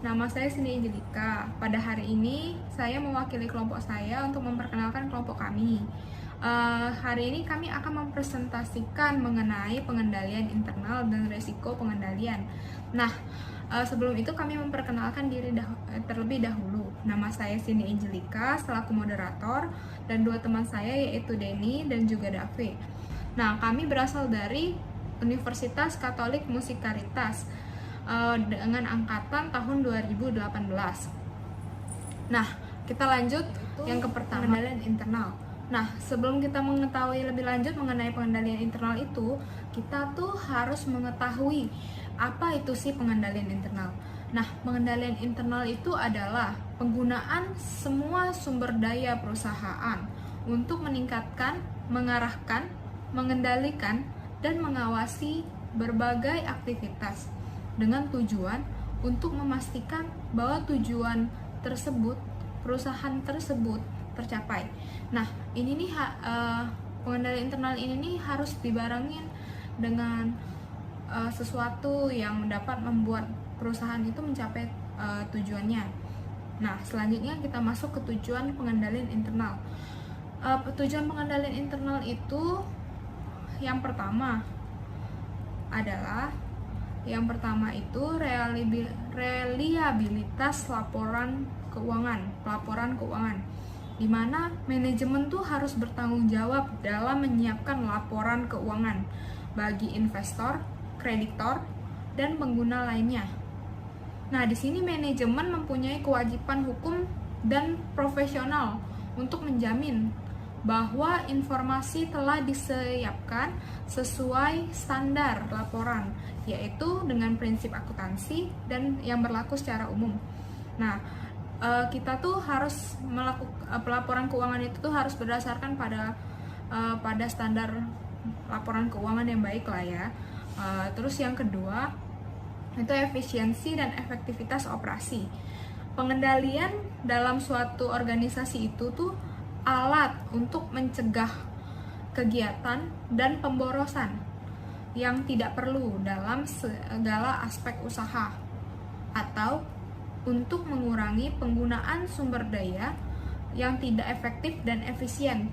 Nama saya Cindy Angelika. Pada hari ini saya mewakili kelompok saya untuk memperkenalkan kelompok kami. Hari ini kami akan mempresentasikan mengenai pengendalian internal dan resiko pengendalian. Nah, sebelum itu kami memperkenalkan diri terlebih dahulu. Nama saya Cindy Angelika selaku moderator dan dua teman saya yaitu Denny dan juga Dave. Nah, kami berasal dari Universitas Katolik Musikaritas dengan angkatan tahun 2018. Nah, kita lanjut yang ke pertama, pengendalian internal. Nah, sebelum kita mengetahui lebih lanjut mengenai pengendalian internal itu, kita tuh harus mengetahui apa itu sih pengendalian internal. Nah, pengendalian internal itu adalah penggunaan semua sumber daya perusahaan untuk meningkatkan, mengarahkan, mengendalikan, dan mengawasi berbagai aktivitas dengan tujuan untuk memastikan bahwa tujuan tersebut, perusahaan tersebut tercapai. Nah, ini nih pengendalian internal ini nih harus dibarengin dengan sesuatu yang dapat membuat perusahaan itu mencapai tujuannya. Nah, selanjutnya kita masuk ke tujuan pengendalian internal. Tujuan pengendalian internal itu yang pertama reliabilitas laporan keuangan, di mana manajemen tuh harus bertanggung jawab dalam menyiapkan laporan keuangan bagi investor, kreditor, dan pengguna lainnya. Nah, di sini manajemen mempunyai kewajiban hukum dan profesional untuk menjamin bahwa informasi telah disiapkan sesuai standar laporan, yaitu dengan prinsip akuntansi dan yang berlaku secara umum. Nah, kita tuh harus melakukan pelaporan keuangan itu tuh harus berdasarkan pada standar laporan keuangan yang baik lah ya. Terus yang kedua itu efisiensi dan efektivitas operasi. Pengendalian dalam suatu organisasi itu tuh alat untuk mencegah kegiatan dan pemborosan yang tidak perlu dalam segala aspek usaha, atau untuk mengurangi penggunaan sumber daya yang tidak efektif dan efisien.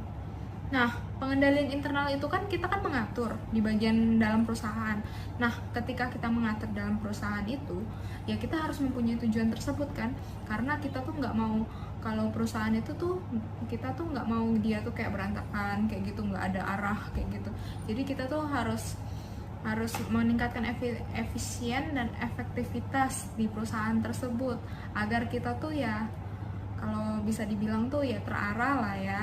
Nah, pengendalian internal itu kan kita kan mengatur di bagian dalam perusahaan. Nah, ketika kita mengatur dalam perusahaan itu, ya kita harus mempunyai tujuan tersebut kan, karena kita tuh nggak mau kalau perusahaan itu tuh kita tuh nggak mau dia tuh kayak berantakan kayak gitu, nggak ada arah kayak gitu. Jadi kita tuh harus meningkatkan efisien dan efektivitas di perusahaan tersebut agar kita tuh ya kalau bisa dibilang tuh ya terarah lah ya.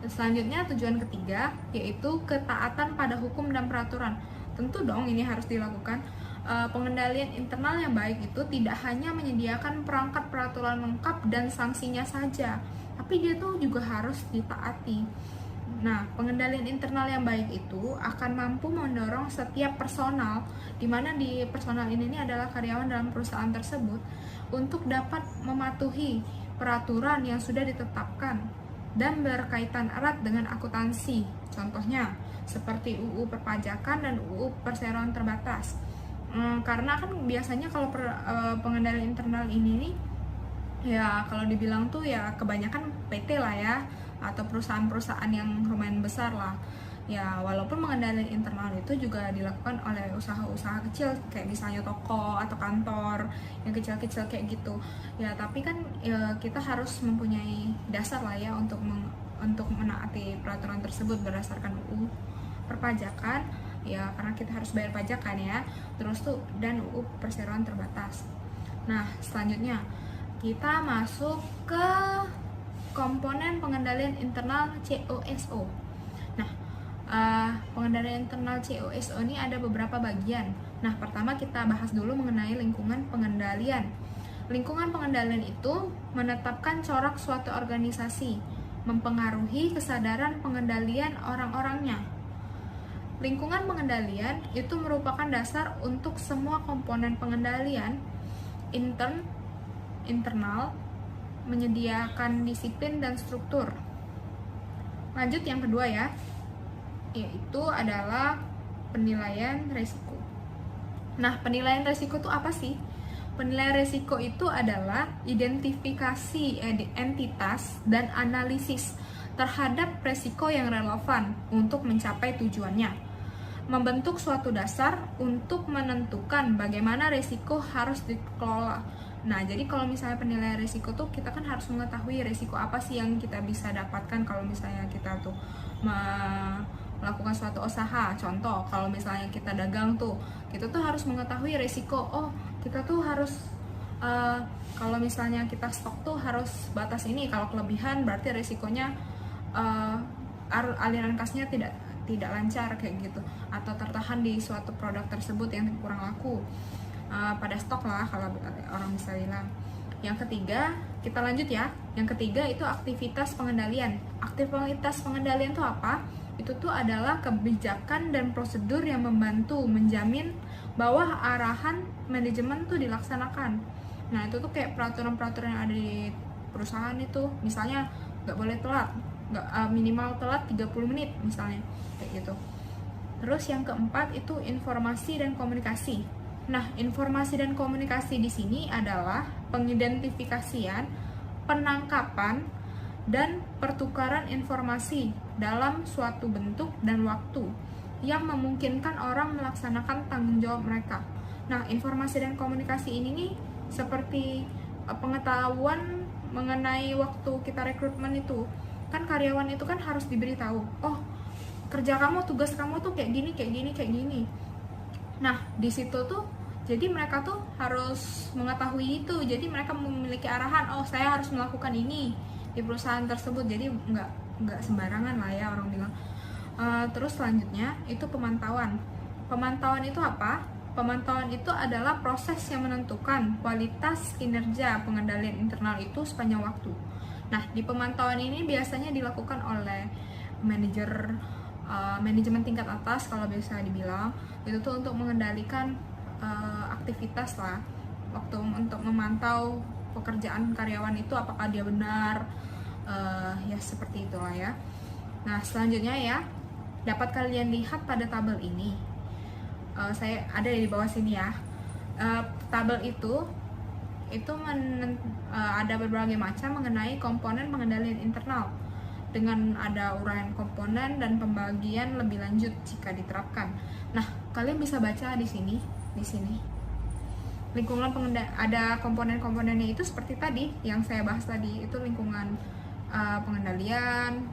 Selanjutnya tujuan ketiga yaitu ketaatan pada hukum dan peraturan. Tentu dong ini harus dilakukan. Pengendalian internal yang baik itu tidak hanya menyediakan perangkat peraturan lengkap dan sanksinya saja, tapi dia tuh juga harus ditaati. Nah, pengendalian internal yang baik itu akan mampu mendorong setiap personal, di mana di personal ini adalah karyawan dalam perusahaan tersebut, untuk dapat mematuhi peraturan yang sudah ditetapkan dan berkaitan erat dengan akuntansi. Contohnya seperti UU Perpajakan dan UU Perseroan Terbatas. Karena kan biasanya kalau pengendalian internal ini nih ya kalau dibilang tuh ya kebanyakan PT lah ya, atau perusahaan-perusahaan yang lumayan besar lah ya, walaupun pengendalian internal itu juga dilakukan oleh usaha-usaha kecil kayak misalnya toko atau kantor yang kecil-kecil kayak gitu ya, tapi kan ya, kita harus mempunyai dasar lah ya untuk menaati peraturan tersebut berdasarkan UU Perpajakan ya, karena kita harus bayar pajak kan ya, terus tuh dan UU Perseroan Terbatas. Nah, selanjutnya kita masuk ke komponen pengendalian internal COSO. Nah, pengendalian internal COSO ini ada beberapa bagian. Nah, pertama kita bahas dulu mengenai lingkungan pengendalian. Lingkungan pengendalian itu menetapkan corak suatu organisasi, mempengaruhi kesadaran pengendalian orang-orangnya. Lingkungan pengendalian itu merupakan dasar untuk semua komponen pengendalian internal, menyediakan disiplin dan struktur. Lanjut yang kedua ya, yaitu adalah penilaian resiko. Nah, penilaian resiko itu apa sih? Penilaian risiko itu adalah identifikasi entitas dan analisis terhadap risiko yang relevan untuk mencapai tujuannya. Membentuk suatu dasar untuk menentukan bagaimana risiko harus dikelola. Nah, jadi kalau misalnya penilaian risiko tuh kita kan harus mengetahui risiko apa sih yang kita bisa dapatkan kalau misalnya kita tuh melakukan suatu usaha. Contoh, kalau misalnya kita dagang tuh, kita tuh harus mengetahui risiko. Oh, kita tuh harus kalau misalnya kita stok tuh harus batas ini. Kalau kelebihan berarti risikonya aliran kasnya tidak lancar kayak gitu, atau tertahan di suatu produk tersebut yang kurang laku pada stok lah kalau orang bisa bilang. Yang ketiga, kita lanjut ya. Yang ketiga itu aktivitas pengendalian. Aktivitas pengendalian itu apa? Itu tuh adalah kebijakan dan prosedur yang membantu menjamin bahwa arahan manajemen tuh dilaksanakan. Nah, itu tuh kayak peraturan-peraturan yang ada di perusahaan itu. Misalnya nggak boleh telat, minimal telat 30 menit misalnya, kayak gitu. Terus yang keempat itu informasi dan komunikasi. Nah, informasi dan komunikasi di sini adalah pengidentifikasian, penangkapan, dan pertukaran informasi dalam suatu bentuk dan waktu yang memungkinkan orang melaksanakan tanggung jawab mereka. Nah, informasi dan komunikasi ini nih seperti pengetahuan mengenai waktu kita rekrutmen itu. Kan karyawan itu kan harus diberitahu, oh kerja kamu, tugas kamu tuh kayak gini, kayak gini, kayak gini. Nah, di situ tuh jadi mereka tuh harus mengetahui itu. Jadi mereka memiliki arahan, oh saya harus melakukan ini di perusahaan tersebut. Jadi nggak sembarangan lah ya orang bilang. Terus selanjutnya itu pemantauan. Pemantauan itu apa? Pemantauan itu adalah proses yang menentukan kualitas kinerja pengendalian internal itu sepanjang waktu. Nah, di pemantauan ini biasanya dilakukan oleh manajemen tingkat atas kalau bisa dibilang. Itu tuh untuk mengendalikan aktivitas lah, waktu untuk memantau pekerjaan karyawan itu apakah dia benar, ya seperti itulah ya. Nah, selanjutnya ya, dapat kalian lihat pada tabel ini. Saya ada di bawah sini ya. Tabel itu ada berbagai macam mengenai komponen pengendalian internal dengan ada uraian komponen dan pembagian lebih lanjut jika diterapkan. Nah, kalian bisa baca di sini lingkungan ada komponen-komponennya itu seperti tadi yang saya bahas tadi, itu lingkungan pengendalian,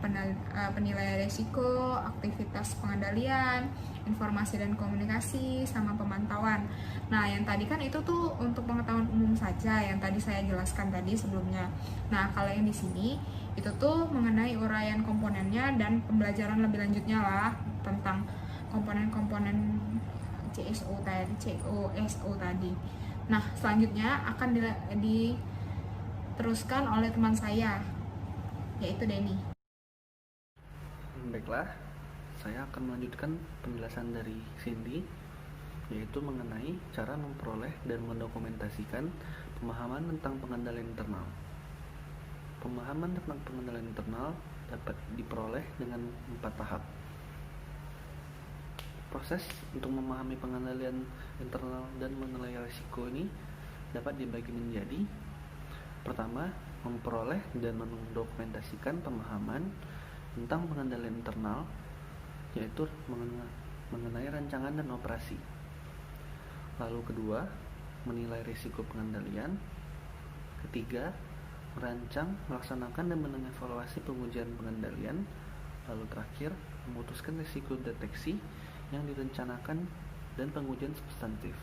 penilaian risiko, aktivitas pengendalian, informasi dan komunikasi, sama pemantauan. Nah, yang tadi kan itu tuh untuk pengetahuan umum saja yang tadi saya jelaskan tadi sebelumnya. Nah, kalau yang di sini itu tuh mengenai uraian komponennya dan pembelajaran lebih lanjutnya lah tentang komponen-komponen CSO tadi. Nah, selanjutnya akan diteruskan oleh teman saya, yaitu Denny. Baiklah, saya akan melanjutkan penjelasan dari Cindy, yaitu mengenai cara memperoleh dan mendokumentasikan pemahaman tentang pengendalian internal. Pemahaman tentang pengendalian internal dapat diperoleh dengan 4 tahap. Proses untuk memahami pengendalian internal dan menilai risiko ini dapat dibagi menjadi: pertama, memperoleh dan mendokumentasikan pemahaman tentang pengendalian internal, yaitu mengenai rancangan dan operasi. Lalu kedua, menilai risiko pengendalian. Ketiga, merancang, melaksanakan dan mengevaluasi pengujian pengendalian. Lalu terakhir, memutuskan risiko deteksi yang direncanakan dan pengujian substantif.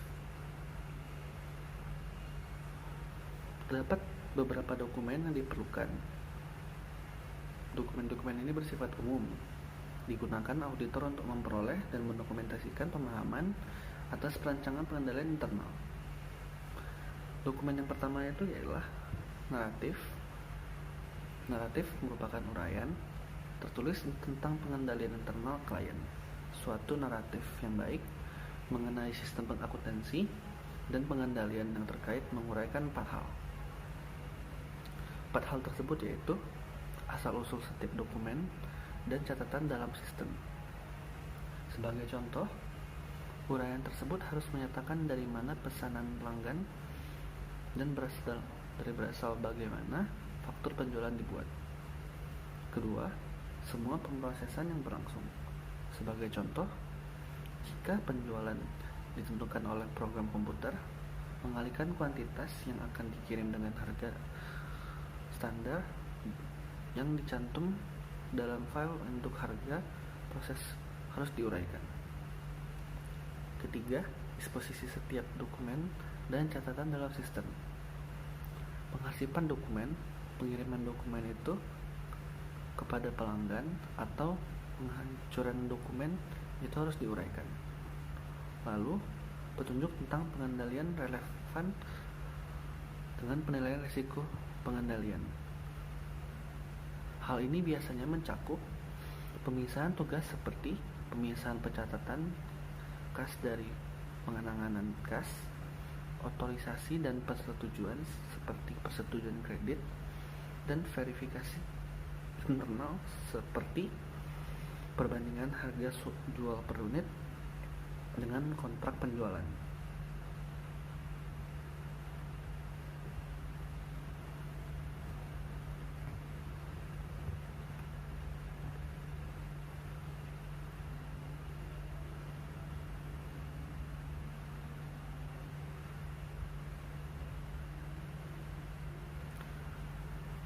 Terdapat beberapa dokumen yang diperlukan. Dokumen-dokumen ini bersifat umum, digunakan auditor untuk memperoleh dan mendokumentasikan pemahaman atas perancangan pengendalian internal. Dokumen yang pertama itu ialah naratif. Naratif merupakan uraian tertulis tentang pengendalian internal klien. Suatu naratif yang baik mengenai sistem pengakuntansi dan pengendalian yang terkait menguraikan 4 hal. 4 hal tersebut yaitu asal-usul setiap dokumen dan catatan dalam sistem. Sebagai contoh, uraian tersebut harus menyatakan dari mana pesanan pelanggan dan berasal bagaimana faktur penjualan dibuat. Kedua, semua pemrosesan yang berlangsung. Sebagai contoh, jika penjualan ditentukan oleh program komputer, mengalihkan kuantitas yang akan dikirim dengan harga standar yang dicantum dalam file untuk harga proses harus diuraikan. Ketiga, disposisi setiap dokumen dan catatan dalam sistem. Pengarsipan dokumen, pengiriman dokumen itu kepada pelanggan atau penghancuran dokumen itu harus diuraikan. Lalu, petunjuk tentang pengendalian relevan dengan penilaian risiko pengendalian. Hal ini biasanya mencakup pemisahan tugas seperti pemisahan pencatatan kas dari pengenangan kas, otorisasi dan persetujuan seperti persetujuan kredit, dan verifikasi internal seperti perbandingan harga jual per unit dengan kontrak penjualan.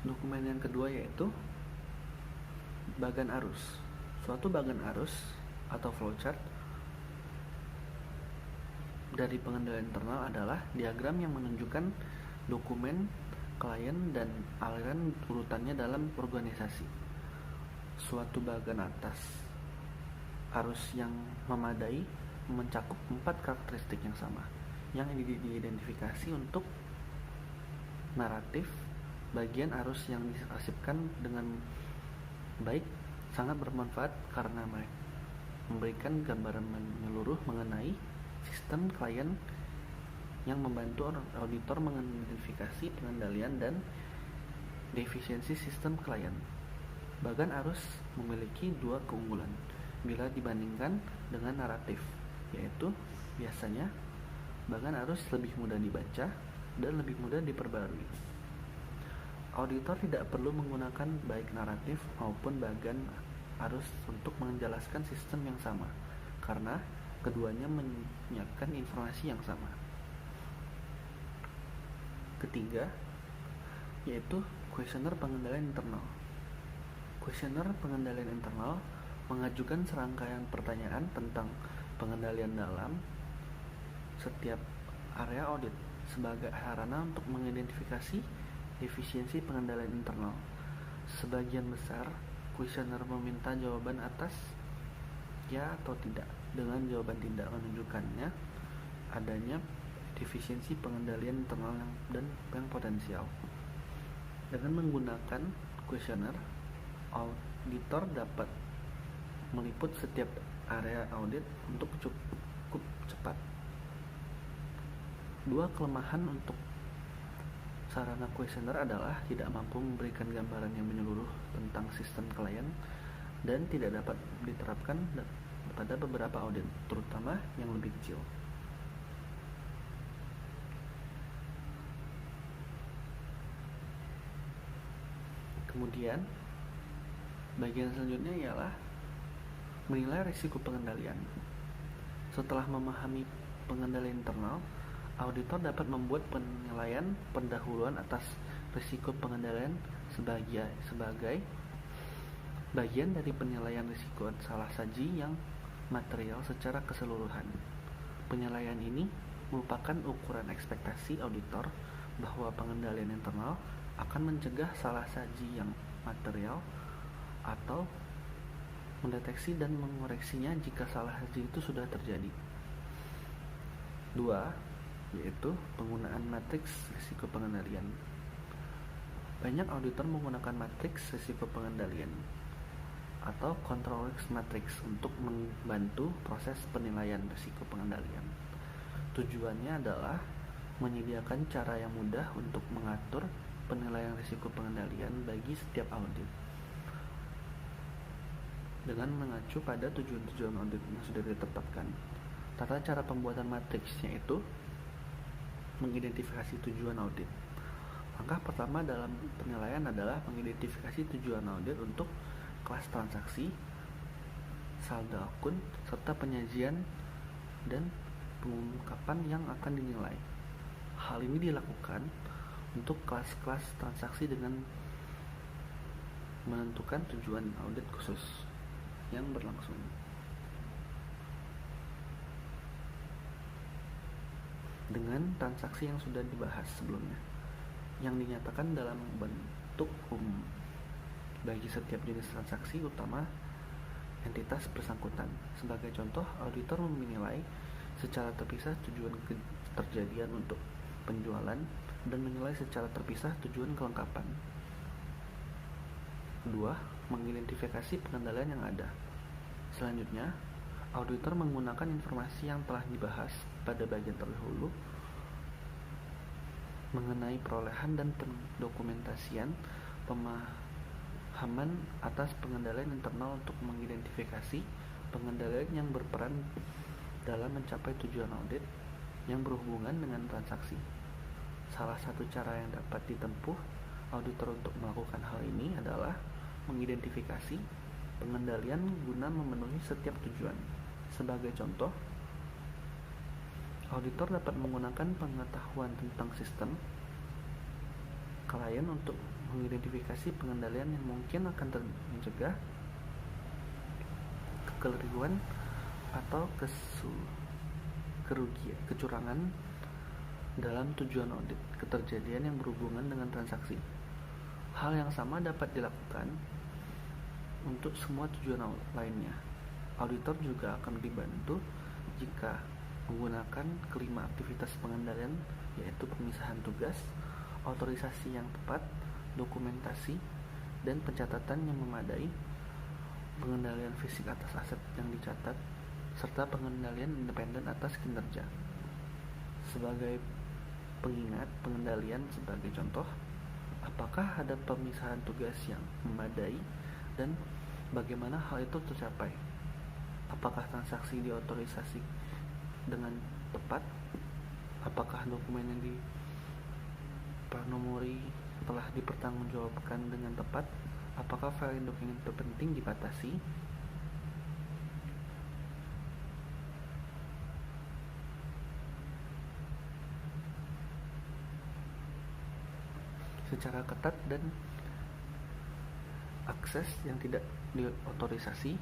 Dokumen yang kedua yaitu bagan arus. Suatu bagan arus atau flowchart dari pengendalian internal adalah diagram yang menunjukkan dokumen, klien, dan aliran urutannya dalam organisasi. Suatu bagan atas arus yang memadai mencakup 4 karakteristik yang sama yang diidentifikasi untuk naratif. Bagian arus yang diarsipkan dengan baik sangat bermanfaat karena memberikan gambaran menyeluruh mengenai sistem klien yang membantu auditor mengidentifikasi pengendalian dan defisiensi sistem klien. Bagan arus memiliki 2 keunggulan bila dibandingkan dengan naratif, yaitu biasanya bagan arus lebih mudah dibaca dan lebih mudah diperbarui. Auditor tidak perlu menggunakan baik naratif maupun bagan arus untuk menjelaskan sistem yang sama, karena keduanya menyiapkan informasi yang sama. Ketiga, yaitu kuesioner pengendalian internal. Kuesioner pengendalian internal mengajukan serangkaian pertanyaan tentang pengendalian dalam setiap area audit sebagai sarana untuk mengidentifikasi efisiensi pengendalian internal. Sebagian besar kuesioner meminta jawaban atas ya atau tidak, dengan jawaban tidak menunjukkannya adanya defisiensi pengendalian internal yang potensial. Dengan menggunakan kuesioner, auditor dapat meliput setiap area audit untuk cukup cepat. 2 kelemahan untuk sarana kuesioner adalah tidak mampu memberikan gambaran yang menyeluruh tentang sistem klien dan tidak dapat diterapkan pada beberapa audit, terutama yang lebih kecil. Kemudian, bagian selanjutnya ialah menilai risiko pengendalian. Setelah memahami pengendalian internal, auditor dapat membuat penilaian pendahuluan atas risiko pengendalian sebagai bagian dari penilaian risiko salah saji yang material secara keseluruhan. Penilaian ini merupakan ukuran ekspektasi auditor bahwa pengendalian internal akan mencegah salah saji yang material atau mendeteksi dan mengoreksinya jika salah saji itu sudah terjadi. 2. Yaitu penggunaan matriks risiko pengendalian. Banyak auditor menggunakan matriks risiko pengendalian atau control risk matrix untuk membantu proses penilaian risiko pengendalian. Tujuannya adalah menyediakan cara yang mudah untuk mengatur penilaian risiko pengendalian bagi setiap audit dengan mengacu pada tujuan-tujuan audit yang sudah ditetapkan. Tata cara pembuatan matriksnya itu mengidentifikasi tujuan audit. Langkah pertama dalam penilaian adalah mengidentifikasi tujuan audit untuk kelas transaksi, saldo akun, serta penyajian dan pengungkapan yang akan dinilai. Hal ini dilakukan untuk kelas-kelas transaksi dengan menentukan tujuan audit khusus yang berlangsung. Dengan transaksi yang sudah dibahas sebelumnya, yang dinyatakan dalam bentuk umum bagi setiap jenis transaksi, utama entitas bersangkutan. Sebagai contoh, auditor menilai secara terpisah tujuan keterjadian untuk penjualan dan menilai secara terpisah tujuan kelengkapan. Kedua, mengidentifikasi pengendalian yang ada. Selanjutnya, auditor menggunakan informasi yang telah dibahas pada bagian terdahulu mengenai perolehan dan pendokumentasian pemahaman atas pengendalian internal untuk mengidentifikasi pengendalian yang berperan dalam mencapai tujuan audit yang berhubungan dengan transaksi. Salah satu cara yang dapat ditempuh auditor untuk melakukan hal ini adalah mengidentifikasi pengendalian guna memenuhi setiap tujuan. Sebagai contoh, auditor dapat menggunakan pengetahuan tentang sistem klien untuk mengidentifikasi pengendalian yang mungkin akan mencegah kekeliruan atau kecurangan dalam tujuan audit keterjadian yang berhubungan dengan transaksi. Hal yang sama dapat dilakukan untuk semua tujuan lainnya. Auditor juga akan dibantu jika menggunakan kelima aktivitas pengendalian, yaitu pemisahan tugas, otorisasi yang tepat, dokumentasi, dan pencatatan yang memadai, pengendalian fisik atas aset yang dicatat, serta pengendalian independen atas kinerja. Sebagai pengingat pengendalian sebagai contoh, apakah ada pemisahan tugas yang memadai dan bagaimana hal itu tercapai? Apakah transaksi diotorisasi dengan tepat? Apakah dokumen yang dipernomori telah dipertanggungjawabkan dengan tepat? Apakah file dokumen terpenting dibatasi? Secara ketat dan akses yang tidak diotorisasi,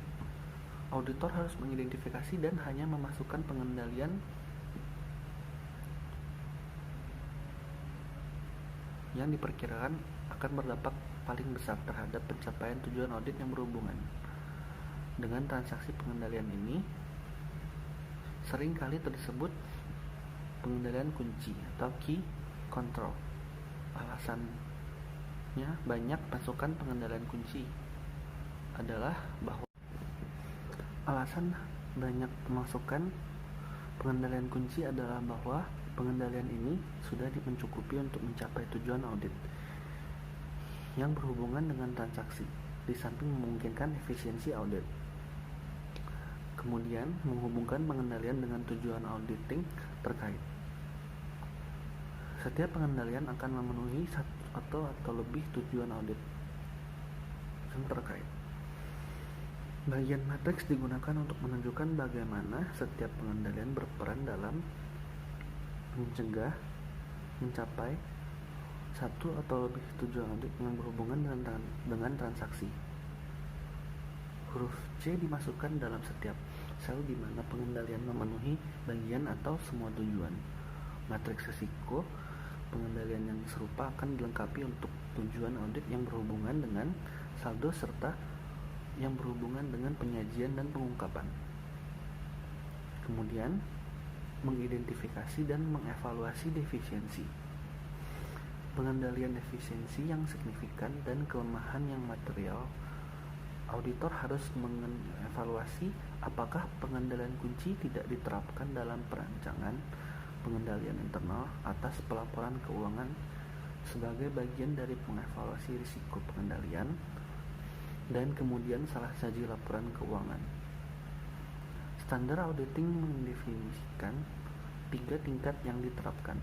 auditor harus mengidentifikasi dan hanya memasukkan pengendalian yang diperkirakan akan berdampak paling besar terhadap pencapaian tujuan audit yang berhubungan dengan transaksi. Pengendalian ini sering kali tersebut pengendalian kunci atau key control. Alasannya banyak pasukan pengendalian kunci adalah bahwa pengendalian ini sudah mencukupi untuk mencapai tujuan audit yang berhubungan dengan transaksi, di samping memungkinkan efisiensi audit. Kemudian menghubungkan pengendalian dengan tujuan auditing terkait. Setiap pengendalian akan memenuhi satu atau lebih tujuan audit yang terkait. Bagian matriks digunakan untuk menunjukkan bagaimana setiap pengendalian berperan dalam mencegah mencapai satu atau lebih tujuan audit yang berhubungan dengan transaksi. Huruf C dimasukkan dalam setiap sel di mana pengendalian memenuhi bagian atau semua tujuan. Matriks risiko pengendalian yang serupa akan dilengkapi untuk tujuan audit yang berhubungan dengan saldo serta yang berhubungan dengan penyajian dan pengungkapan. Kemudian, mengidentifikasi dan mengevaluasi defisiensi. Pengendalian defisiensi yang signifikan dan kelemahan yang material. Auditor harus mengevaluasi apakah pengendalian kunci tidak diterapkan dalam perancangan pengendalian internal atas pelaporan keuangan sebagai bagian dari mengevaluasi risiko pengendalian, dan kemudian salah saji laporan keuangan. Standar auditing mendefinisikan 3 tingkat yang diterapkan.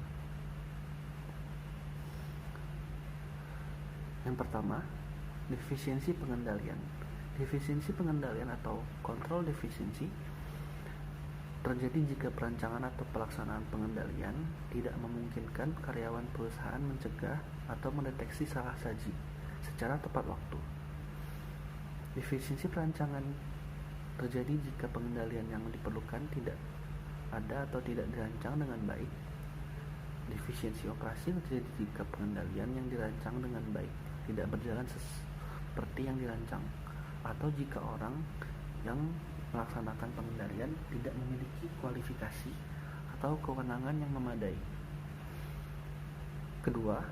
Yang pertama, defisiensi pengendalian. Defisiensi pengendalian atau kontrol defisiensi terjadi jika perancangan atau pelaksanaan pengendalian tidak memungkinkan karyawan perusahaan mencegah atau mendeteksi salah saji secara tepat waktu. Defisiensi perancangan terjadi jika pengendalian yang diperlukan tidak ada atau tidak dirancang dengan baik. Defisiensi operasi terjadi jika pengendalian yang dirancang dengan baik tidak berjalan seperti yang dirancang, atau jika orang yang melaksanakan pengendalian tidak memiliki kualifikasi atau kewenangan yang memadai. Kedua,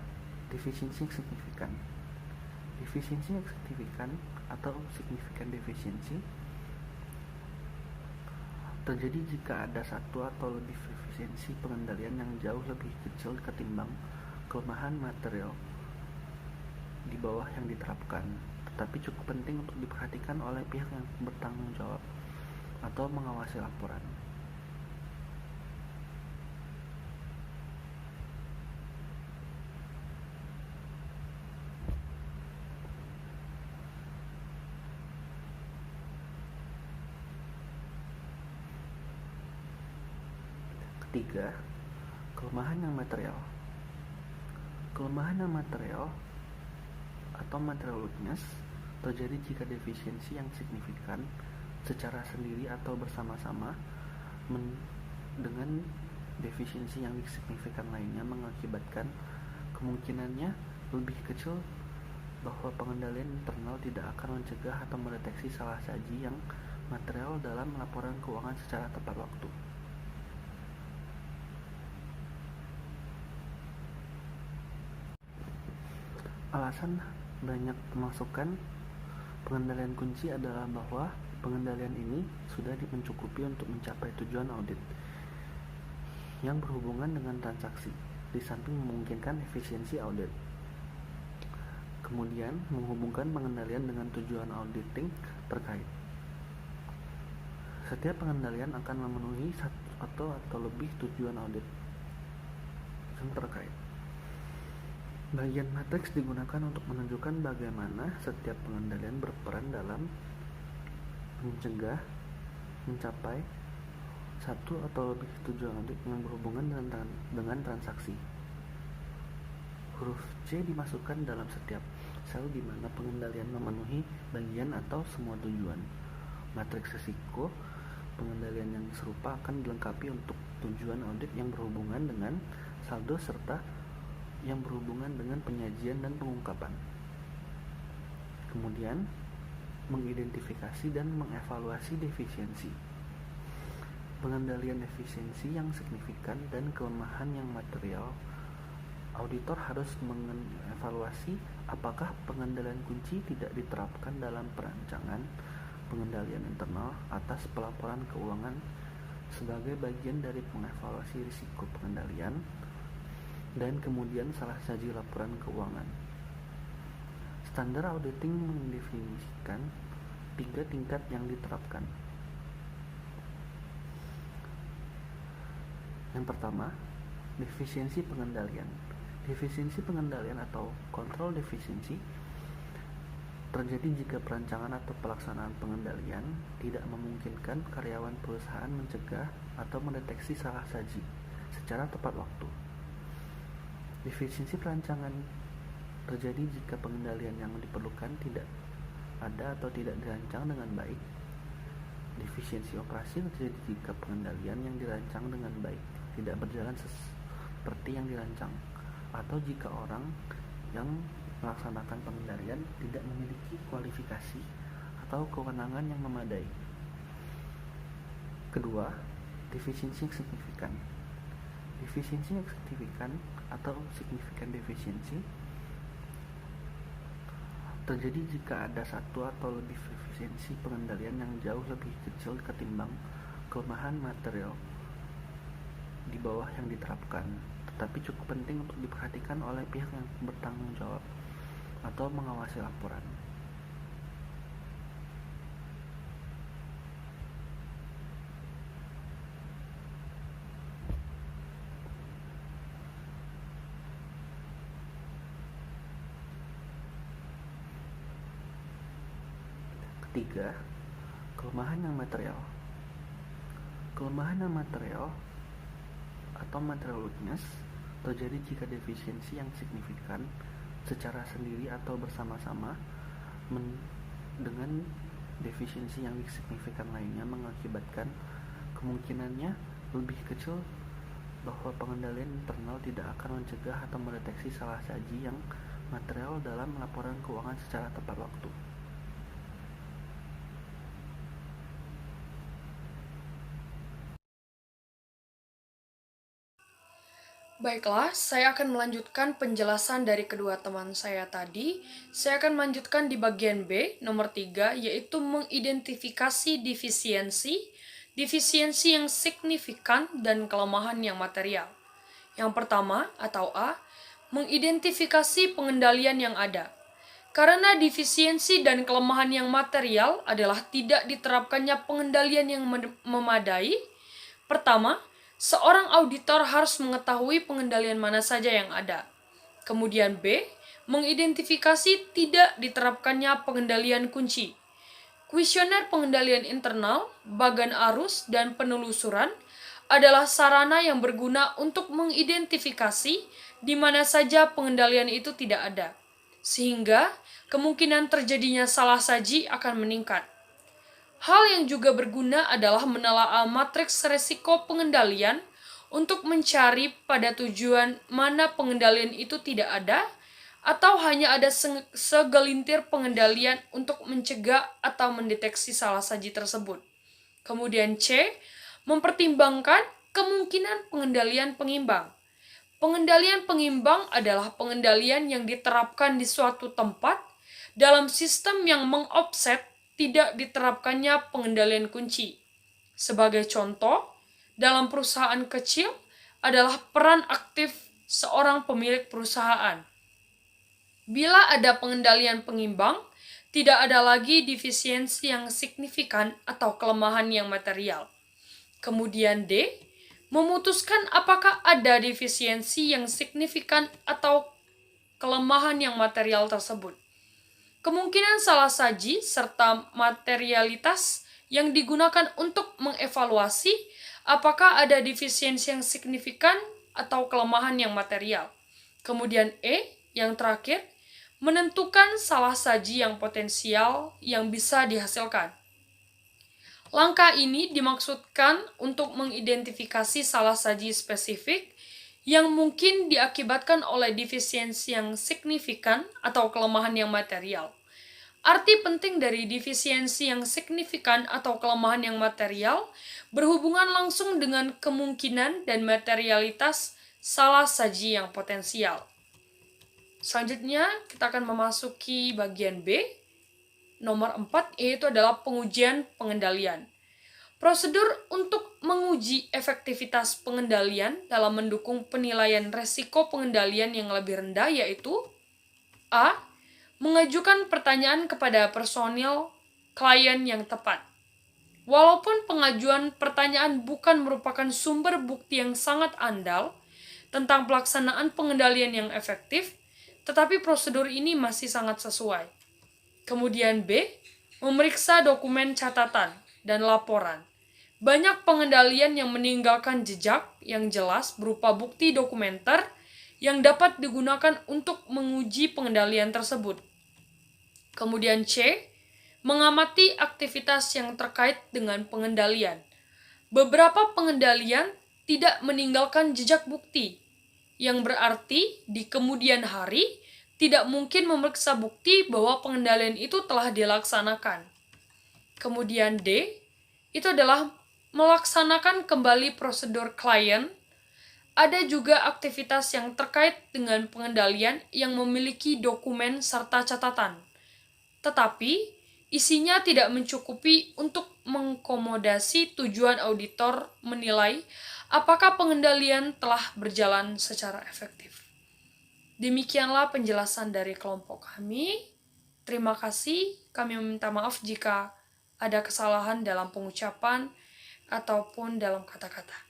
defisiensi yang signifikan. Defisiensi yang signifikan atau signifikan defisiensi terjadi jika ada satu atau lebih defisiensi pengendalian yang jauh lebih kecil ketimbang kelemahan material di bawah yang diterapkan, tetapi cukup penting untuk diperhatikan oleh pihak yang bertanggung jawab atau mengawasi laporan. Ketiga, kelemahan yang material. Kelemahan yang material atau material weakness terjadi jika defisiensi yang signifikan secara sendiri atau bersama-sama dengan defisiensi yang signifikan lainnya mengakibatkan kemungkinannya lebih kecil bahwa pengendalian internal tidak akan mencegah atau mendeteksi salah saji yang material dalam laporan keuangan secara tepat waktu. Alasan banyak pemasukan pengendalian kunci adalah bahwa pengendalian ini sudah mencukupi untuk mencapai tujuan audit yang berhubungan dengan transaksi, di samping memungkinkan efisiensi audit. Kemudian, menghubungkan pengendalian dengan tujuan auditing terkait. Setiap pengendalian akan memenuhi satu atau lebih tujuan audit yang terkait. Bagian matriks digunakan untuk menunjukkan bagaimana setiap pengendalian berperan dalam mencegah mencapai satu atau lebih tujuan audit yang berhubungan dengan transaksi. Huruf C dimasukkan dalam setiap sel di mana pengendalian memenuhi bagian atau semua tujuan. Matriks risiko pengendalian yang serupa akan dilengkapi untuk tujuan audit yang berhubungan dengan saldo serta yang berhubungan dengan penyajian dan pengungkapan. Kemudian, mengidentifikasi dan mengevaluasi defisiensi. Pengendalian defisiensi yang signifikan dan kelemahan yang material. Auditor harus mengevaluasi apakah pengendalian kunci tidak diterapkan dalam perancangan pengendalian internal atas pelaporan keuangan sebagai bagian dari mengevaluasi risiko pengendalian dan kemudian salah saji laporan keuangan. Standar auditing mendefinisikan 3 tingkat yang diterapkan. Yang pertama, defisiensi pengendalian. Defisiensi pengendalian atau kontrol defisiensi terjadi jika perancangan atau pelaksanaan pengendalian tidak memungkinkan karyawan perusahaan mencegah atau mendeteksi salah saji secara tepat waktu. Defisiensi perancangan terjadi jika pengendalian yang diperlukan tidak ada atau tidak dirancang dengan baik. Defisiensi operasi terjadi jika pengendalian yang dirancang dengan baik tidak berjalan seperti yang dirancang, atau jika orang yang melaksanakan pengendalian tidak memiliki kualifikasi atau kewenangan yang memadai. Kedua, defisiensi yang signifikan. Defisiensi yang signifikan atau signifikan defisiensi terjadi jika ada satu atau lebih defisiensi pengendalian yang jauh lebih kecil ketimbang kelemahan material di bawah yang diterapkan, tetapi cukup penting untuk diperhatikan oleh pihak yang bertanggung jawab atau mengawasi laporan. 3. Kelemahan yang material. Kelemahan yang material atau material weakness terjadi jika defisiensi yang signifikan secara sendiri atau bersama-sama dengan defisiensi yang signifikan lainnya mengakibatkan kemungkinannya lebih kecil bahwa pengendalian internal tidak akan mencegah atau mendeteksi salah saji yang material dalam laporan keuangan secara tepat waktu. Baiklah, saya akan melanjutkan penjelasan dari kedua teman saya tadi. Saya akan melanjutkan di bagian B, nomor 3, yaitu mengidentifikasi defisiensi yang signifikan dan kelemahan yang material. Yang pertama, atau A, mengidentifikasi pengendalian yang ada. Karena defisiensi dan kelemahan yang material adalah tidak diterapkannya pengendalian yang memadai. Pertama, seorang auditor harus mengetahui pengendalian mana saja yang ada. Kemudian B, mengidentifikasi tidak diterapkannya pengendalian kunci. Kuesioner pengendalian internal, bagan arus, dan penelusuran adalah sarana yang berguna untuk mengidentifikasi di mana saja pengendalian itu tidak ada, sehingga kemungkinan terjadinya salah saji akan meningkat. Hal yang juga berguna adalah menelaah matriks resiko pengendalian untuk mencari pada tujuan mana pengendalian itu tidak ada atau hanya ada segelintir pengendalian untuk mencegah atau mendeteksi salah saji tersebut. Kemudian C, mempertimbangkan kemungkinan pengendalian pengimbang. Pengendalian pengimbang adalah pengendalian yang diterapkan di suatu tempat dalam sistem yang mengofset tidak diterapkannya pengendalian kunci. Sebagai contoh, dalam perusahaan kecil adalah peran aktif seorang pemilik perusahaan. Bila ada pengendalian pengimbang, tidak ada lagi defisiensi yang signifikan atau kelemahan yang material. Kemudian D, memutuskan apakah ada defisiensi yang signifikan atau kelemahan yang material tersebut. Kemungkinan salah saji serta materialitas yang digunakan untuk mengevaluasi apakah ada defisiensi yang signifikan atau kelemahan yang material. Kemudian E, yang terakhir, menentukan salah saji yang potensial yang bisa dihasilkan. Langkah ini dimaksudkan untuk mengidentifikasi salah saji spesifik yang mungkin diakibatkan oleh defisiensi yang signifikan atau kelemahan yang material. Arti penting dari defisiensi yang signifikan atau kelemahan yang material berhubungan langsung dengan kemungkinan dan materialitas salah saji yang potensial. Selanjutnya, kita akan memasuki bagian B, nomor 4, yaitu adalah pengujian pengendalian. Prosedur untuk menguji efektivitas pengendalian dalam mendukung penilaian resiko pengendalian yang lebih rendah yaitu A, mengajukan pertanyaan kepada personil klien yang tepat. Walaupun pengajuan pertanyaan bukan merupakan sumber bukti yang sangat andal tentang pelaksanaan pengendalian yang efektif, tetapi prosedur ini masih sangat sesuai. Kemudian B, memeriksa dokumen catatan dan laporan. Banyak pengendalian yang meninggalkan jejak yang jelas berupa bukti dokumenter yang dapat digunakan untuk menguji pengendalian tersebut. Kemudian C, mengamati aktivitas yang terkait dengan pengendalian. Beberapa pengendalian tidak meninggalkan jejak bukti, yang berarti di kemudian hari tidak mungkin memeriksa bukti bahwa pengendalian itu telah dilaksanakan. Kemudian D, itu adalah melaksanakan kembali prosedur klien. Ada juga aktivitas yang terkait dengan pengendalian yang memiliki dokumen serta catatan, tetapi isinya tidak mencukupi untuk mengakomodasi tujuan auditor menilai apakah pengendalian telah berjalan secara efektif. Demikianlah penjelasan dari kelompok kami. Terima kasih. Kami meminta maaf jika ada kesalahan dalam pengucapan ataupun dalam kata-kata.